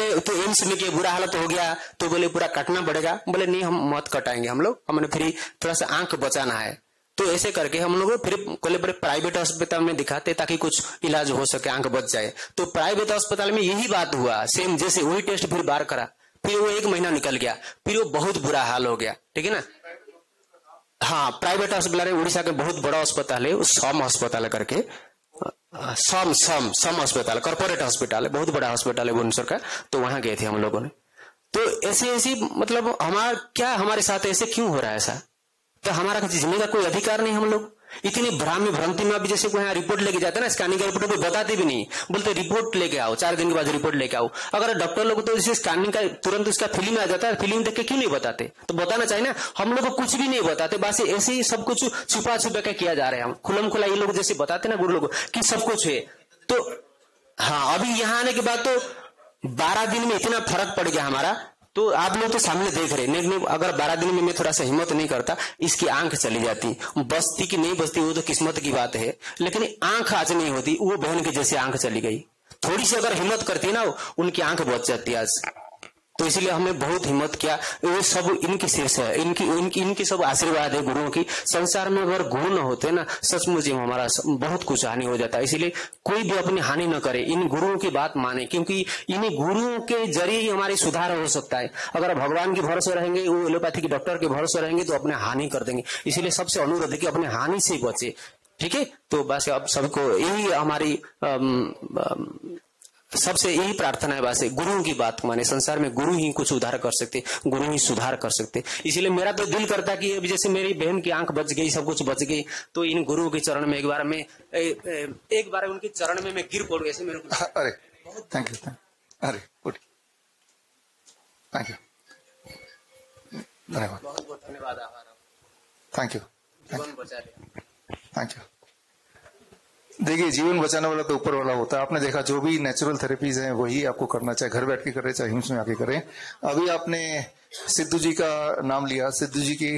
बोले तो एम्स में के बुरा हालत हो गया तो बोले पूरा कटना पड़ेगा। बोले नहीं हम मत कटाएंगे, हम लोग हमने फिर थोड़ा सा आंख बचाना है। तो ऐसे करके हम लोग फिर कोले बड़े प्राइवेट अस्पताल में दिखाते ताकि कुछ इलाज हो सके, आंख बच जाए। तो प्राइवेट अस्पताल में यही बात हुआ, सेम जैसे वही टेस्ट फिर बार करा, फिर वो 1 महीना निकल गया, फिर वो बहुत बुरा हाल हो गया। ठीक है ना। हाँ, प्राइवेट अस्पताल है, उड़ीसा का बहुत बड़ा अस्पताल है, सम अस्पताल करके, सम अस्पताल कॉर्पोरेट हॉस्पिटल है, बहुत बड़ा हॉस्पिटल है भुवनेश्वर का। तो वहां गए थे हम लोगों ने। तो ऐसी मतलब हमारा क्या, हमारे साथ ऐसे क्यों हो रहा है ऐसा? तो हमारा जीने का कोई अधिकार नहीं। हम लोग इतनी भ्रांति में अभी जैसे कोई यहाँ रिपोर्ट लेके जाते हैं ना, स्कैनिंग का रिपोर्ट को बताते भी नहीं, बोलते रिपोर्ट लेके आओ, 4 दिन के बाद रिपोर्ट लेके आओ। अगर डॉक्टर लोग तो इसे स्कैनिंग का तुरंत उसका फीलिंग आ जाता है, फीलिंग देख के क्यों नहीं बताते? तो बताना चाहिए ना। हम लोग को कुछ भी नहीं बताते, बस ऐसे ही सब कुछ छुपा के किया जा रहा है। हम खुलम खुला ये लोग जैसे बताते ना गुरु लोग की सब कुछ है। तो हाँ, अभी यहाँ आने के बाद तो 12 दिन में इतना फर्क पड़ गया हमारा। तो आप लोग तो सामने देख रहे, नहीं अगर 12 दिन में मैं थोड़ा सा हिम्मत नहीं करता, इसकी आंख चली जाती, बचती कि नहीं बचती वो तो किस्मत की बात है, लेकिन आंख आज नहीं होती। वो बहन की जैसे आंख चली गई, थोड़ी सी अगर हिम्मत करती ना उनकी आंख बच जाती आज। तो इसलिए हमने बहुत हिम्मत किया। वो सब इनकी शीर्ष है, इनकी सब आशीर्वाद है गुरुओं की। संसार में अगर गुरु न होते ना, सचमुच हमारा बहुत कुछ हानि हो जाता है। इसलिए कोई भी अपनी हानि न करे, इन गुरुओं की बात माने, क्योंकि इन्हीं गुरुओं के जरिए ही हमारी सुधार हो सकता है। अगर भगवान के भरोसे रहेंगे, वो एलोपैथी के डॉक्टर के भरोसे रहेंगे तो अपने हानि कर देंगे। इसलिए सबसे अनुरोध है कि अपने हानि से बचे। ठीक है। तो बस अब सबको यही हमारी सबसे यही प्रार्थना है, बस गुरुओं की बात माने। संसार में गुरु ही कुछ उद्धार कर सकते, गुरु ही सुधार कर सकते। इसीलिए मेरा तो दिल करता है कि जैसे मेरी बहन की आंख बच गई, सब कुछ बच गई, तो इन गुरुओं के चरण में एक बार उनके चरण में मैं गिर पड़ू, ऐसे मेरे को। अरे थैंक यू। अरे गुड, थैंक यू, धन्यवाद, बहुत बहुत धन्यवाद, आभार, थैंक यू, जीवन बचा लिया, थैंक यू। देखिए, जीवन बचाने वाला तो ऊपर वाला होता है। आपने देखा जो भी नेचुरल थेरेपीज हैं वही आपको करना, चाहे घर बैठ के करें चाहे हिम्स में आके करें। अभी आपने सिद्धू जी का नाम लिया। सिद्धू जी की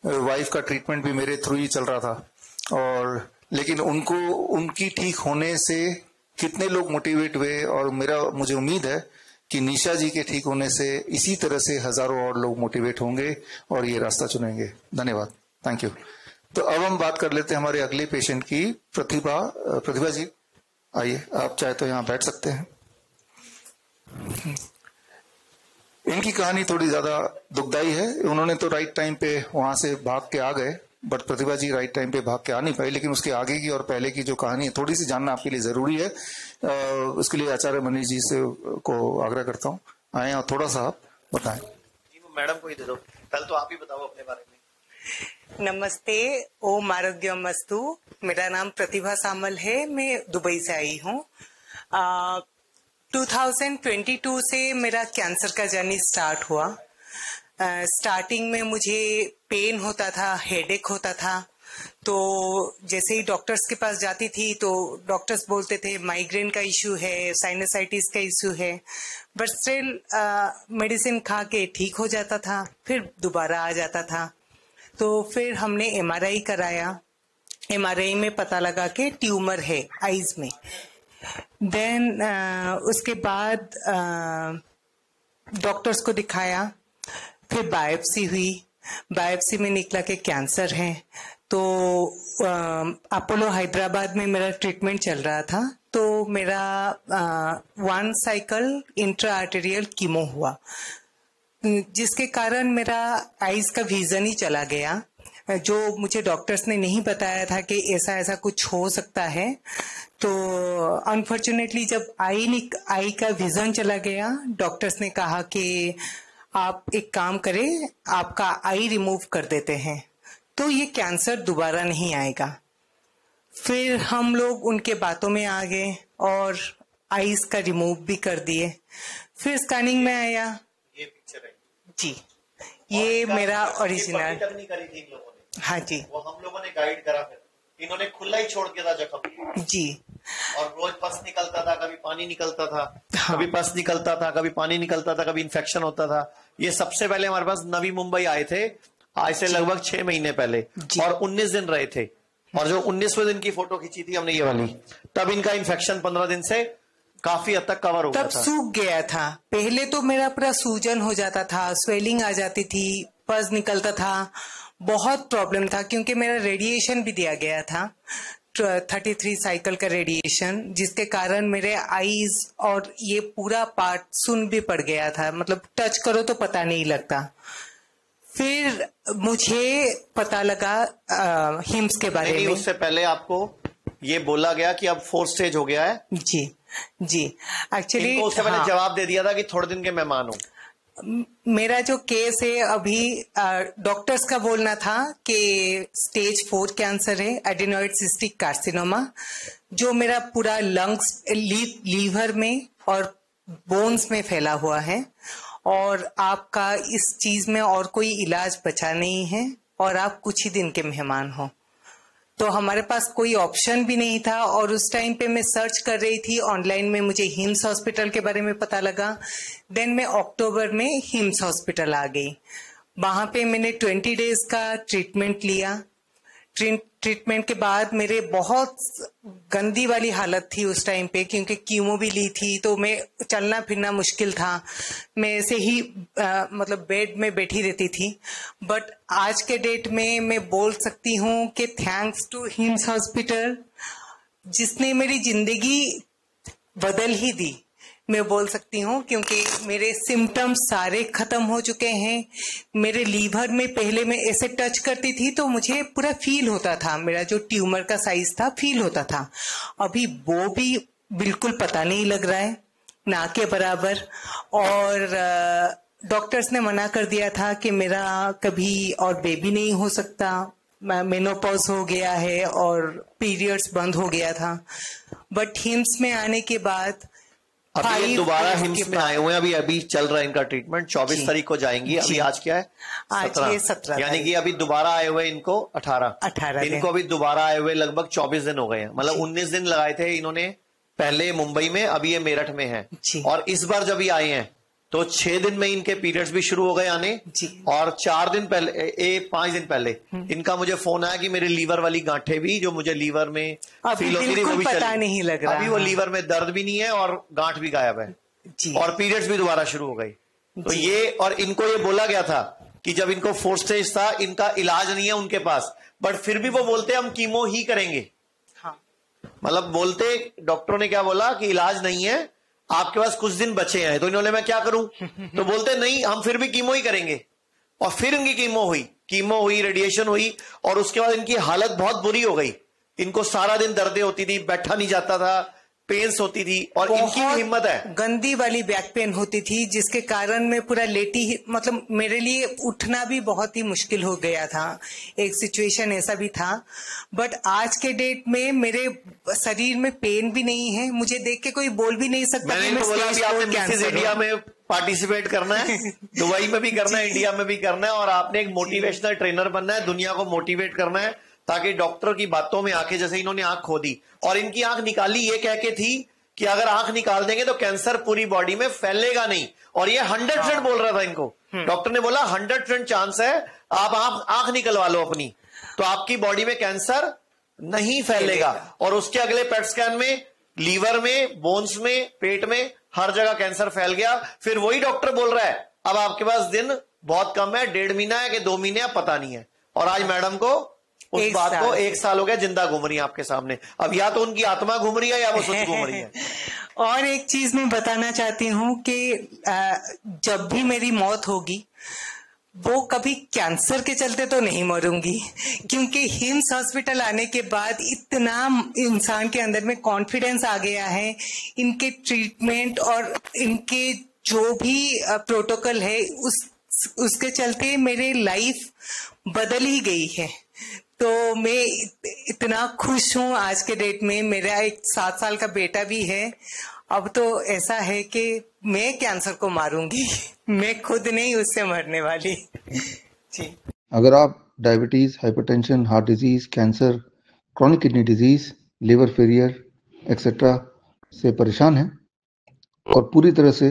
वाइफ का ट्रीटमेंट भी मेरे थ्रू ही चल रहा था, और लेकिन उनकी ठीक होने से कितने लोग मोटिवेट हुए, और मुझे उम्मीद है कि निशा जी के ठीक होने से इसी तरह से हजारों और लोग मोटिवेट होंगे और ये रास्ता चुनेंगे। धन्यवाद, थैंक यू। तो अब हम बात कर लेते हैं हमारे अगले पेशेंट की, प्रतिभा जी आइए, आप चाहे तो यहाँ बैठ सकते हैं। इनकी कहानी थोड़ी ज्यादा दुखदाई है। उन्होंने तो राइट टाइम पे वहां से भाग के आ गए, but Pratibha ji right time पे भाग के आ नहीं पाई। लेकिन उसके आगे की और पहले की जो कहानी है थोड़ी सी जानना आपके लिए जरूरी है। उसके लिए आचार्य मनीष जी से को आग्रह करता हूँ, आए और थोड़ा सा आप बताएं। मैडम को ही दे दो, कल तो आप ही बताओ अपने बारे में। नमस्ते, ओम आरोग्यमस्तु। मेरा नाम प्रतिभा सामल है, मैं दुबई से आई हूँ। 2022 से मेरा कैंसर का जर्नी स्टार्ट हुआ। स्टार्टिंग में मुझे पेन होता था, हेडेक होता था। तो जैसे ही डॉक्टर्स के पास जाती थी तो डॉक्टर्स बोलते थे माइग्रेन का इश्यू है, साइनसाइटिस का इश्यू है, बट स्टिल मेडिसिन खा के ठीक हो जाता था, फिर दोबारा आ जाता था। तो फिर हमने एमआरआई कराया। एमआरआई में पता लगा कि ट्यूमर है आईज में। देन उसके बाद डॉक्टर्स को दिखाया, फिर बायोप्सी हुई। बायोप्सी में निकला कि कैंसर है। तो अपोलो हैदराबाद में मेरा ट्रीटमेंट चल रहा था। तो मेरा 1 साइकिल इंट्रा आर्टेरियल कीमो हुआ, जिसके कारण मेरा आईज का विजन ही चला गया, जो मुझे डॉक्टर्स ने नहीं बताया था कि ऐसा कुछ हो सकता है। तो अनफॉर्चुनेटली जब आई का विजन चला गया, डॉक्टर्स ने कहा कि आप एक काम करें, आपका आई रिमूव कर देते हैं तो ये कैंसर दोबारा नहीं आएगा। फिर हम लोग उनके बातों में आ गए और आईज का रिमूव भी कर दिए। फिर स्कैनिंग में आया, ये पिक्चर है जी, ये मेरा ओरिजिनल। नहीं करी थी इन लोगों ने। हाँ जी, वो हम लोगों ने गाइड करा, फिर इन्होंने खुला ही छोड़ दिया था जख्म जी। और रोज पस निकलता था, कभी पानी निकलता था, हाँ। कभी पस निकलता था, कभी पानी निकलता था, कभी इन्फेक्शन होता था। ये सबसे पहले हमारे पास नवी मुंबई आए थे, आज से लगभग 6 महीने पहले, और 19 दिन रहे थे। और जो 19वें दिन की फोटो खींची थी हमने ये वाली, तब इनका इन्फेक्शन 15 दिन से काफी हद तक कवर हो गया तब था। सूख गया था। पहले तो मेरा पूरा सूजन हो जाता था, स्वेलिंग आ जाती थी, पस निकलता था, बहुत प्रॉब्लम था क्योंकि मेरा रेडिएशन भी दिया गया था, 33 साइकिल का रेडिएशन, जिसके कारण मेरे आईज और ये पूरा पार्ट सुन भी पड़ गया था, मतलब टच करो तो पता नहीं लगता। फिर मुझे पता लगा हिम्स के बारे नहीं, में। उससे पहले आपको ये बोला गया कि अब 4 स्टेज हो गया है। जी जी, एक्चुअली इनको उससे पहले जवाब दे दिया था कि थोड़े दिन के मेहमान हो। मेरा जो केस है अभी, डॉक्टर्स का बोलना था कि स्टेज 4 कैंसर है, एडिनोइड सिस्टिक कार्सिनोमा, जो मेरा पूरा लंग्स, लीवर में और बोन्स में फैला हुआ है, और आपका इस चीज में और कोई इलाज बचा नहीं है, और आप कुछ ही दिन के मेहमान हो। तो हमारे पास कोई ऑप्शन भी नहीं था, और उस टाइम पे मैं सर्च कर रही थी ऑनलाइन में, मुझे हिम्स हॉस्पिटल के बारे में पता लगा। देन मैं अक्टूबर में हिम्स हॉस्पिटल आ गई। वहां पे मैंने 20 डेज का ट्रीटमेंट लिया। ट्रीटमेंट के बाद मेरे बहुत गंदी वाली हालत थी उस टाइम पे, क्योंकि कीमो भी ली थी, तो मैं चलना फिरना मुश्किल था, मैं ऐसे ही मतलब बेड में बैठी रहती थी। बट आज के डेट में मैं बोल सकती हूँ कि थैंक्स टू हिम्स हॉस्पिटल, जिसने मेरी जिंदगी बदल ही दी, मैं बोल सकती हूँ, क्योंकि मेरे सिम्टम्स सारे खत्म हो चुके हैं। मेरे लीवर में पहले मैं ऐसे टच करती थी तो मुझे पूरा फील होता था, मेरा जो ट्यूमर का साइज था फील होता था। अभी वो भी बिल्कुल पता नहीं लग रहा है, ना के बराबर। और डॉक्टर्स ने मना कर दिया था कि मेरा कभी और बेबी नहीं हो सकता, मेनोपॉज हो गया है और पीरियड्स बंद हो गया था। बट हिम्स में आने के बाद अभी ये दोबारा हिम्स में आए हुए हैं, अभी चल रहा है इनका ट्रीटमेंट। 24 तारीख को जाएंगी। अभी आज क्या है? आज ये 17, यानी कि अभी दोबारा आए हुए इनको 18 इनको अभी दोबारा आए हुए लगभग 24 दिन हो गए हैं, मतलब 19 दिन लगाए थे इन्होंने पहले मुंबई में, अभी ये मेरठ में है। और इस बार जब ये आए हैं तो 6 दिन में इनके पीरियड्स भी शुरू हो गए आने, और 4 दिन पहले 5 दिन पहले इनका मुझे फोन आया कि मेरे लीवर वाली गांठें भी, जो मुझे लीवर में फील होती थी, वो भी पता नहीं लग रहा, अभी वो लीवर में दर्द भी नहीं है और गांठ भी गायब है, और पीरियड्स भी दोबारा शुरू हो गई। तो ये, और इनको ये बोला गया था कि जब इनको 4 स्टेज था, इनका इलाज नहीं है उनके पास, बट फिर भी वो बोलते हम कीमो ही करेंगे। मतलब बोलते, डॉक्टरों ने क्या बोला कि इलाज नहीं है, आपके पास कुछ दिन बचे हैं। तो इन्होंने, मैं क्या करूं? तो बोलते नहीं, हम फिर भी कीमो ही करेंगे। और फिर इनकी कीमो हुई, रेडिएशन हुई, और उसके बाद इनकी हालत बहुत बुरी हो गई। इनको सारा दिन दर्दें होती थी, बैठा नहीं जाता था, पेन्स होती थी, और इनकी हिम्मत है, गंदी वाली बैक पेन होती थी, जिसके कारण मैं पूरा लेटी ही, मतलब मेरे लिए उठना भी बहुत ही मुश्किल हो गया था। एक सिचुएशन ऐसा भी था। बट आज के डेट में मेरे शरीर में पेन भी नहीं है, मुझे देख के कोई बोल भी नहीं सकता कि मैं स्टेज 4 कैंसर इंडिया में पार्टिसिपेट करना है, दुबई में भी करना है, इंडिया में भी करना है, और आपने एक मोटिवेशनल ट्रेनर बनना है, दुनिया को मोटिवेट करना है, ताकि डॉक्टर की बातों में आके, जैसे इन्होंने आंख खोदी और इनकी आंख निकाली ये कह के थी कि अगर आंख निकाल देंगे तो कैंसर पूरी बॉडी में फैलेगा नहीं, और ये 100% बोल रहा था इनको। डॉक्टर ने बोला 100% चांस है, आप आंख निकलवा लो अपनी, तो आपकी बॉडी में कैंसर नहीं फैलेगा। और उसके अगले पेट स्कैन में लीवर में, बोन्स में, पेट में, हर जगह कैंसर फैल गया। फिर वही डॉक्टर बोल रहा है अब आपके पास दिन बहुत कम है, 1.5 महीना है कि 2 महीने, आप पता नहीं है। और आज मैडम को उस बात को 1 साल हो गया, जिंदा घूम रही है आपके सामने। अब या तो उनकी आत्मा घूम रही है या वो सुध घूम रही है। और एक चीज मैं बताना चाहती हूँ कि जब भी मेरी मौत होगी, वो कभी कैंसर के चलते तो नहीं मरूंगी, क्योंकि हिम्स हॉस्पिटल आने के बाद इतना इंसान के अंदर में कॉन्फिडेंस आ गया है, इनके ट्रीटमेंट और इनके जो भी प्रोटोकॉल है, उसके चलते मेरी लाइफ बदल ही गई है। तो मैं इतना खुश हूँ आज के डेट में। मेरा एक 7 साल का बेटा भी है। अब तो ऐसा है कि मैं कैंसर को मारूंगी, मैं खुद नहीं उससे मरने वाली। जी। अगर आप diabetes, hypertension, heart disease, cancer, chronic kidney disease, liver failure etcetera से परेशान हैं और पूरी तरह से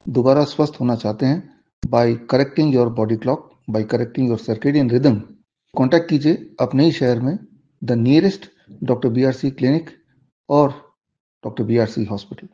दोबारा स्वस्थ होना चाहते हैं, by correcting your body clock, by correcting your circadian rhythm, contact कीजिए अपने ही शहर में the nearest doctor BRC clinic और डॉक्टर BRC हॉस्पिटल।